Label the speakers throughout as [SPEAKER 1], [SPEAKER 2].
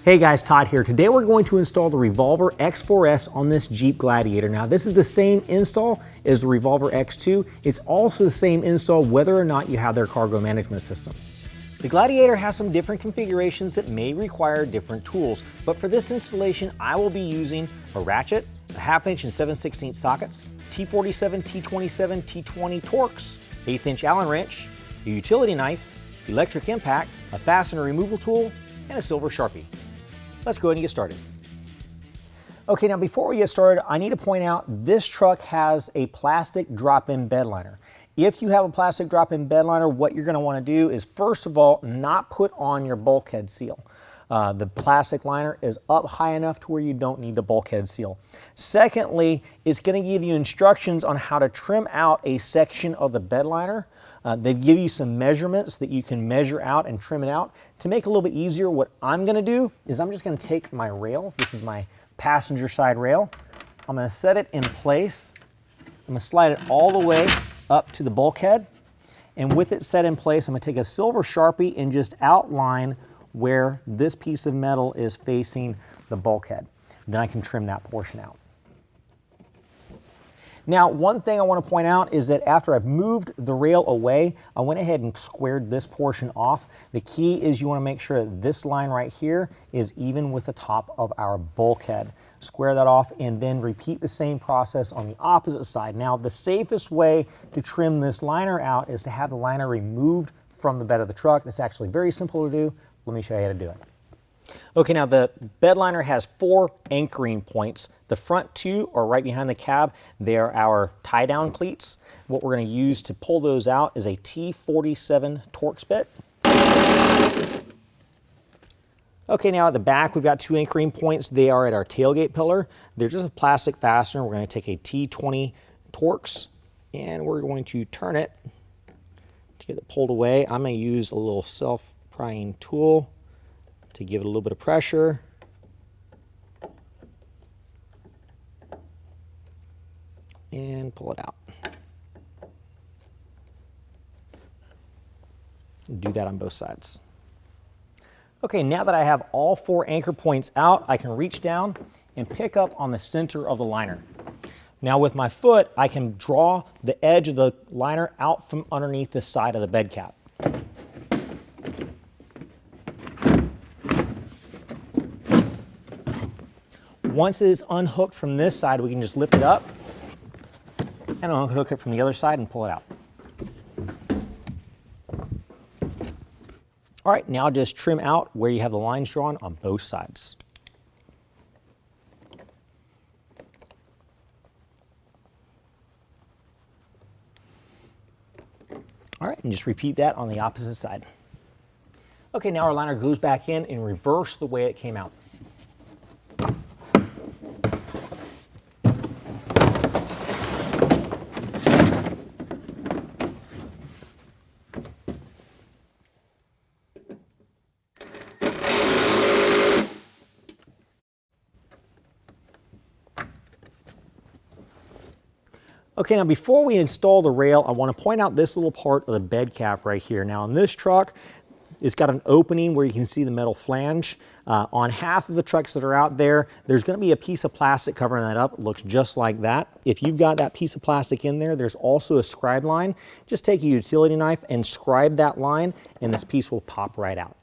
[SPEAKER 1] Hey guys, Todd here. Today we're going to install the Revolver X4s on this Jeep Gladiator. Now this is the same install as the Revolver X2. It's also the same install whether or not you have their cargo management system. The Gladiator has some different configurations that may require different tools, but for this installation I will be using a ratchet, a 1/2 inch and 7/16 sockets, T47, T27, T20 Torx, 1/8 inch Allen wrench, a utility knife, electric impact, a fastener removal tool, and a silver Sharpie. Let's go ahead and get started. Okay, now before we get started, I need to point out this truck has a plastic drop-in bed liner. If you have a plastic drop-in bed liner, what you're going to want to do is first of all, not put on your bulkhead seal. The plastic liner is up high enough to where you don't need the bulkhead seal. Secondly, it's going to give you instructions on how to trim out a section of the bed liner. They give you some measurements that you can measure out and trim it out. To make it a little bit easier, what I'm going to do is I'm just going to take my rail. This is my passenger side rail. I'm going to set it in place. I'm going to slide it all the way up to the bulkhead. And with it set in place, I'm going to take a silver Sharpie and just outline where this piece of metal is facing the bulkhead. Then I can trim that portion out. Now, one thing I want to point out is that after I've moved the rail away, I went ahead and squared this portion off. The key is you want to make sure that this line right here is even with the top of our bulkhead. Square that off and then repeat the same process on the opposite side. Now, the safest way to trim this liner out is to have the liner removed from the bed of the truck. It's actually very simple to do. Let me show you how to do it. Okay, now the bed liner has 4 anchoring points. The front 2 are right behind the cab. They are our tie-down cleats. What we're going to use to pull those out is a T47 Torx bit. Okay, now at the back we've got 2 anchoring points. They are at our tailgate pillar. They're just a plastic fastener. We're going to take a T20 Torx and we're going to turn it to get it pulled away. I'm going to use a little self-prying tool to give it a little bit of pressure. And pull it out. Do that on both sides. Okay, now that I have all 4 anchor points out, I can reach down and pick up on the center of the liner. Now with my foot, I can draw the edge of the liner out from underneath the side of the bed cap. Once it is unhooked from this side, we can just lift it up and unhook it from the other side and pull it out. All right, now just trim out where you have the lines drawn on both sides. All right, and just repeat that on the opposite side. Okay, now our liner goes back in reverse the way it came out. Okay, now before we install the rail, I want to point out this little part of the bed cap right here. Now in this truck, it's got an opening where you can see the metal flange. On half of the trucks that are out there, there's going to be a piece of plastic covering that up. It looks just like that. If you've got that piece of plastic in there, there's also a scribe line. Just take a utility knife and scribe that line, and this piece will pop right out.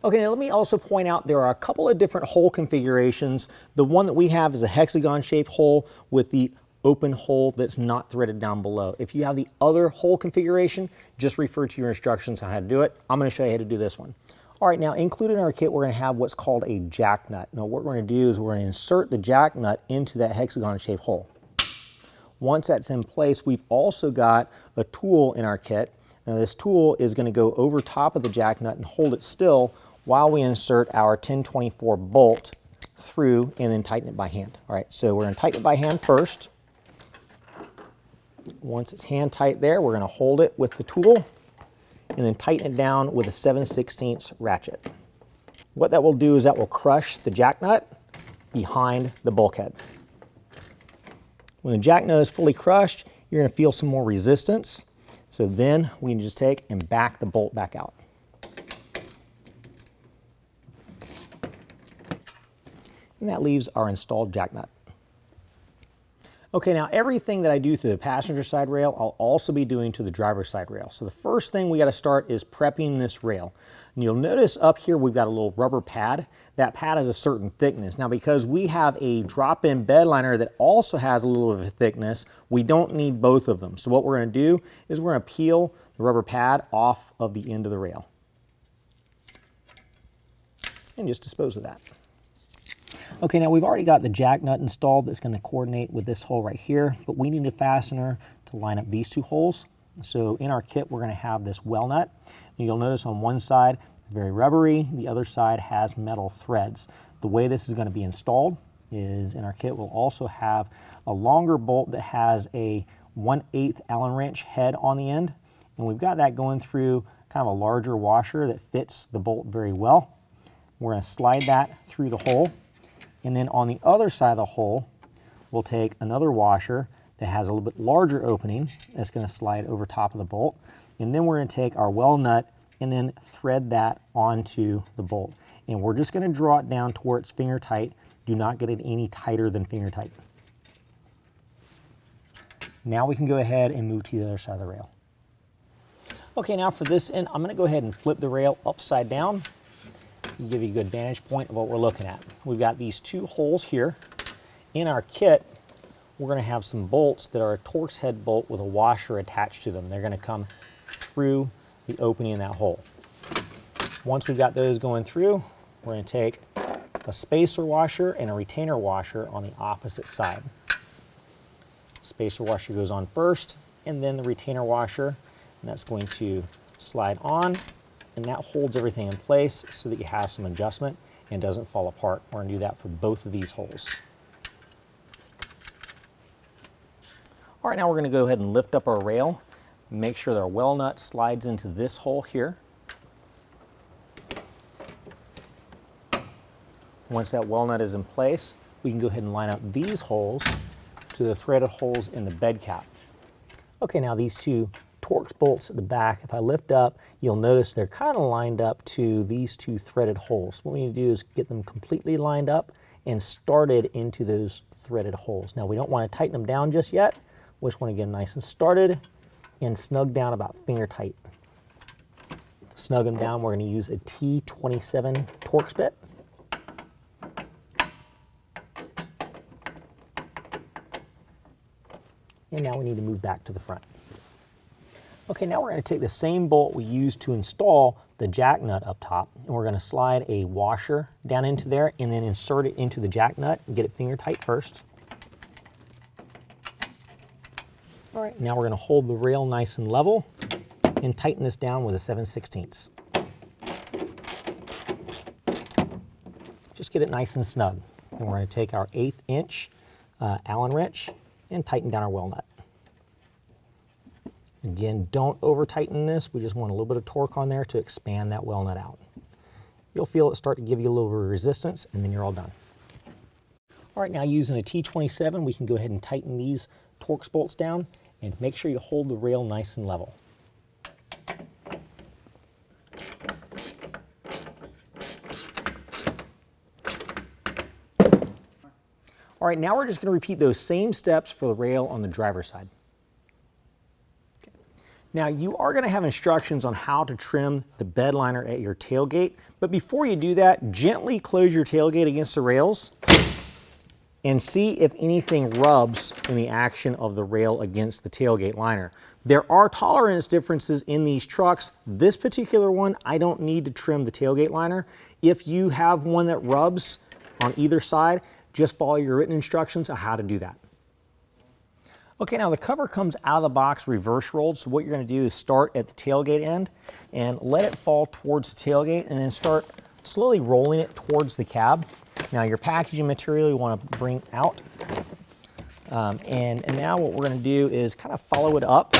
[SPEAKER 1] Okay, now let me also point out there are a couple of different hole configurations. The one that we have is a hexagon-shaped hole with the open hole that's not threaded down below. If you have the other hole configuration, just refer to your instructions on how to do it. I'm going to show you how to do this one. All right, now included in our kit, we're going to have what's called a jack nut. Now what we're going to do is we're going to insert the jack nut into that hexagon-shaped hole. Once that's in place, we've also got a tool in our kit. Now this tool is going to go over top of the jack nut and hold it still while we insert our 1024 bolt through and then tighten it by hand. All right, so we're going to tighten it by hand first. Once it's hand tight there, we're going to hold it with the tool and then tighten it down with a 7/16 ratchet. What that will do is that will crush the jack nut behind the bulkhead. When the jack nut is fully crushed, you're going to feel some more resistance. So then we can just take and back the bolt back out. And that leaves our installed jack nut. Okay, now everything that I do to the passenger side rail, I'll also be doing to the driver's side rail. So the first thing we got to start is prepping this rail. And you'll notice up here we've got a little rubber pad. That pad has a certain thickness. Now because we have a drop-in bed liner that also has a little bit of thickness, we don't need both of them. So what we're going to do is we're going to peel the rubber pad off of the end of the rail. And just dispose of that. Okay, now we've already got the jack nut installed that's going to coordinate with this hole right here, but we need a fastener to line up these two holes. So in our kit, we're going to have this well nut. And you'll notice on one side, it's very rubbery. The other side has metal threads. The way this is going to be installed is in our kit, we'll also have a longer bolt that has a 1/8 Allen wrench head on the end. And we've got that going through kind of a larger washer that fits the bolt very well. We're going to slide that through the hole. And then on the other side of the hole, we'll take another washer that has a little bit larger opening that's going to slide over top of the bolt. And then we're going to take our well nut and then thread that onto the bolt. And we're just going to draw it down to where it's finger tight. Do not get it any tighter than finger tight. Now we can go ahead and move to the other side of the rail. Okay, now for this end, I'm going to go ahead and flip the rail upside down. Give you a good vantage point of what we're looking at. We've got these two holes here. In our kit, we're going to have some bolts that are a Torx head bolt with a washer attached to them. They're going to come through the opening in that hole. Once we've got those going through, we're going to take a spacer washer and a retainer washer on the opposite side. Spacer washer goes on first, and then the retainer washer, and that's going to slide on. And that holds everything in place so that you have some adjustment and doesn't fall apart. We're going to do that for both of these holes. All right, now we're going to go ahead and lift up our rail. Make sure that our well nut slides into this hole here. Once that well nut is in place, we can go ahead and line up these holes to the threaded holes in the bed cap. Okay, now these two Torx bolts at the back, if I lift up, you'll notice they're kind of lined up to these two threaded holes. What we need to do is get them completely lined up and started into those threaded holes. Now we don't want to tighten them down just yet. We just want to get them nice and started and snug down about finger tight. To snug them down, we're going to use a T27 Torx bit. And now we need to move back to the front. Okay, now we're going to take the same bolt we used to install the jack nut up top, and we're going to slide a washer down into there and then insert it into the jack nut and get it finger tight first. All right, now we're going to hold the rail nice and level and tighten this down with a 7/16. Just get it nice and snug. And we're going to take our 1/8 inch Allen wrench and tighten down our well nut. Again, don't over tighten this. We just want a little bit of torque on there to expand that well nut out. You'll feel it start to give you a little bit of resistance, and then you're all done. All right, now using a T27, we can go ahead and tighten these Torx bolts down and make sure you hold the rail nice and level. All right, now we're just going to repeat those same steps for the rail on the driver's side. Now you are going to have instructions on how to trim the bed liner at your tailgate, but before you do that, gently close your tailgate against the rails and see if anything rubs in the action of the rail against the tailgate liner. There are tolerance differences in these trucks. This particular one, I don't need to trim the tailgate liner. If you have one that rubs on either side, just follow your written instructions on how to do that. Okay, now the cover comes out of the box reverse rolled, so what you're going to do is start at the tailgate end and let it fall towards the tailgate and then start slowly rolling it towards the cab. Now your packaging material you want to bring out. And now what we're going to do is kind of follow it up.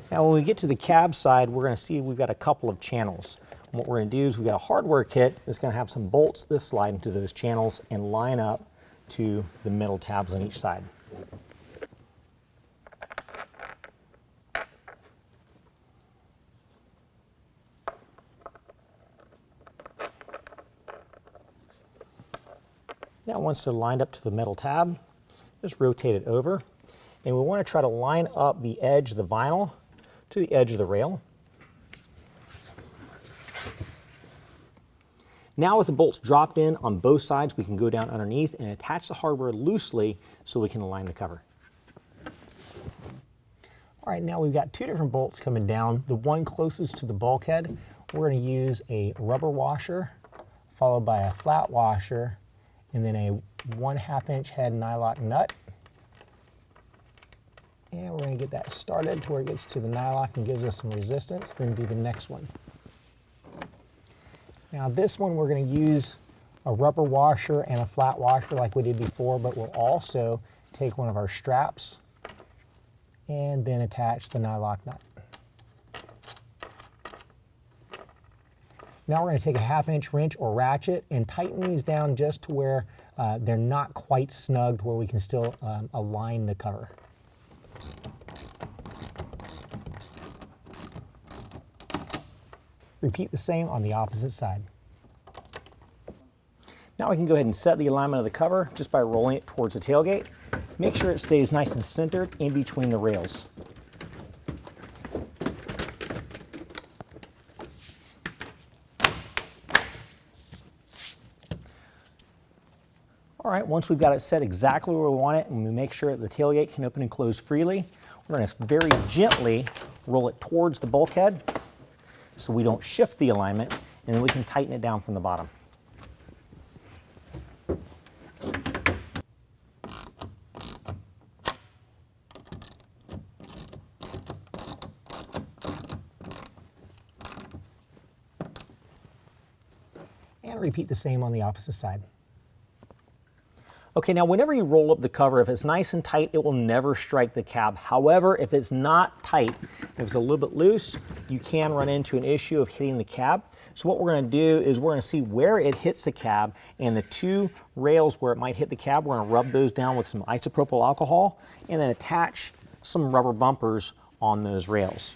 [SPEAKER 1] Now when we get to the cab side, we're going to see we've got a couple of channels. What we're going to do is we've got a hardware kit that's going to have some bolts that slide into those channels and line up to the metal tabs on each side. Now once they're lined up to the metal tab, just rotate it over. And we want to try to line up the edge of the vinyl to the edge of the rail. Now with the bolts dropped in on both sides, we can go down underneath and attach the hardware loosely so we can align the cover. All right, now we've got two different bolts coming down. The one closest to the bulkhead, we're going to use a rubber washer followed by a flat washer and then a 1/2 inch head nylock nut. And we're going to get that started to where it gets to the nylock and gives us some resistance, then do the next one. Now this one we're going to use a rubber washer and a flat washer like we did before, but we'll also take one of our straps and then attach the nylock nut. Now we're going to take a 1/2 inch wrench or ratchet and tighten these down just to where they're not quite snugged, where we can still align the cover. Repeat the same on the opposite side. Now we can go ahead and set the alignment of the cover just by rolling it towards the tailgate. Make sure it stays nice and centered in between the rails. All right, once we've got it set exactly where we want it and we make sure that the tailgate can open and close freely, we're going to very gently roll it towards the bulkhead so we don't shift the alignment, and then we can tighten it down from the bottom. And repeat the same on the opposite side. Okay, now whenever you roll up the cover, if it's nice and tight, it will never strike the cab. However, if it's not tight, if it's a little bit loose, you can run into an issue of hitting the cab. So what we're going to do is we're going to see where it hits the cab, and the two rails where it might hit the cab, we're going to rub those down with some isopropyl alcohol and then attach some rubber bumpers on those rails.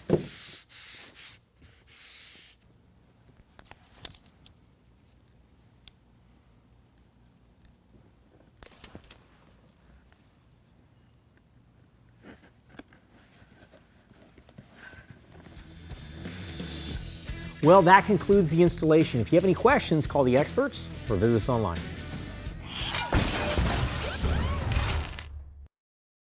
[SPEAKER 1] Well, that concludes the installation. If you have any questions, call the experts or visit us online.